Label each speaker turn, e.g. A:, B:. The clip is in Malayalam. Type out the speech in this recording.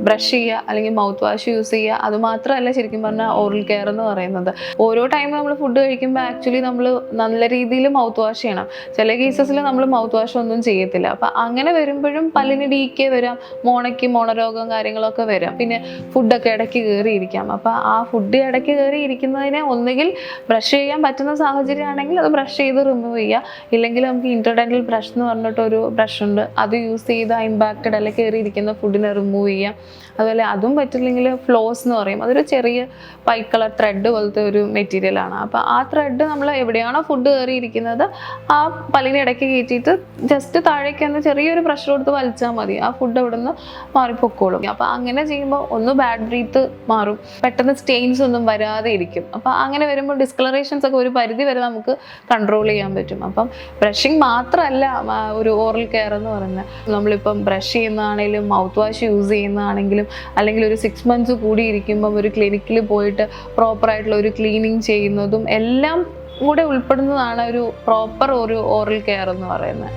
A: ബ്രഷ് ചെയ്യുക അല്ലെങ്കിൽ മൗത്ത് വാഷ് യൂസ് ചെയ്യുക. അത് മാത്രമല്ല ശരിക്കും പറഞ്ഞാൽ ഓറൽ കെയർ എന്ന് പറയുന്നത്. ഓരോ ടൈം നമ്മൾ ഫുഡ് കഴിക്കുമ്പോൾ ആക്ച്വലി നമ്മൾ നല്ല രീതിയിൽ മൗത്ത് വാഷ് ചെയ്യണം. ചില കേസസിൽ നമ്മൾ മൗത്ത് വാഷ് ഒന്നും ചെയ്യത്തില്ല. അപ്പം അങ്ങനെ വരുമ്പോഴും പല്ലിന് ഡീക്കേ വരാം, മോണരോഗം കാര്യങ്ങളൊക്കെ വരാം. പിന്നെ ഫുഡൊക്കെ ഇടയ്ക്ക് കയറിയിരിക്കാം. അപ്പം ആ ഫുഡ് ഇടയ്ക്ക് കയറിയിരിക്കുന്നതിനെ ഒന്നുകിൽ ബ്രഷ് ചെയ്യാൻ പറ്റുന്ന സാഹചര്യമാണെങ്കിൽ അത് ബ്രഷ് ചെയ്ത് റിമൂവ് ചെയ്യുക. ഇല്ലെങ്കിൽ നമുക്ക് ഇന്റർഡെന്റൽ ബ്രഷ് എന്ന് പറഞ്ഞിട്ടൊരു ബ്രഷ് ഉണ്ട്, അത് യൂസ് ചെയ്ത് ഇമ്പാക്റ്റഡ് അല്ലെങ്കിൽ കയറിയിരിക്കുന്ന ഫുഡിനെ റിമൂവ് ചെയ്യാം. അതുപോലെ അതും പറ്റില്ലെങ്കിൽ ഫ്ലോസ് എന്ന് പറയും, അതൊരു ചെറിയ വൈറ്റ് കളർ ത്രെഡ് പോലത്തെ ഒരു മെറ്റീരിയലാണ്. അപ്പോൾ ആ ത്രെഡ് നമ്മൾ എവിടെയാണോ ഫുഡ് കയറിയിരിക്കുന്നത് ആ പല്ലിന് ഇടയ്ക്ക് കയറ്റിയിട്ട് ജസ്റ്റ് താഴേക്ക് ഒന്ന് ചെറിയൊരു പ്രഷർ കൊടുത്ത് വലിച്ചാൽ മതി, ആ ഫുഡ് അവിടെ നിന്ന് മാറിപ്പൊക്കോളും. അപ്പോൾ അങ്ങനെ ചെയ്യുമ്പോൾ ഒന്ന് ബാഡ് ബ്രീത്ത് മാറും, പെട്ടെന്ന് സ്റ്റെയിൻസ് ഒന്നും വരാതെ ഇരിക്കും. അപ്പോൾ അങ്ങനെ വരുമ്പോൾ ഡിസ്കളറേഷൻസ് ഒക്കെ ഒരു പരിധി വരെ നമുക്ക് കൺട്രോൾ ചെയ്യാൻ പറ്റും. അപ്പം ബ്രഷിങ് മാത്രമല്ല ഒരു ഓറൽ കെയർ എന്ന് പറയുന്നത്. നമ്മളിപ്പം ബ്രഷ് ചെയ്യുന്നതാണെങ്കിലും മൗത്ത് വാഷ് യൂസ് ചെയ്യുന്നതാണെങ്കിലും അല്ലെങ്കിൽ ഒരു 6 months കൂടി ഇരിക്കുമ്പം ഒരു ക്ലിനിക്കിൽ പോയിട്ട് പ്രോപ്പറായിട്ടുള്ള ഒരു ക്ലീനിങ് ചെയ്യുന്നതും എല്ലാം കൂടെ ഉൾപ്പെടുന്നതാണ് ഒരു പ്രോപ്പർ ഒരു ഓറൽ കെയർ എന്ന് പറയുന്നത്.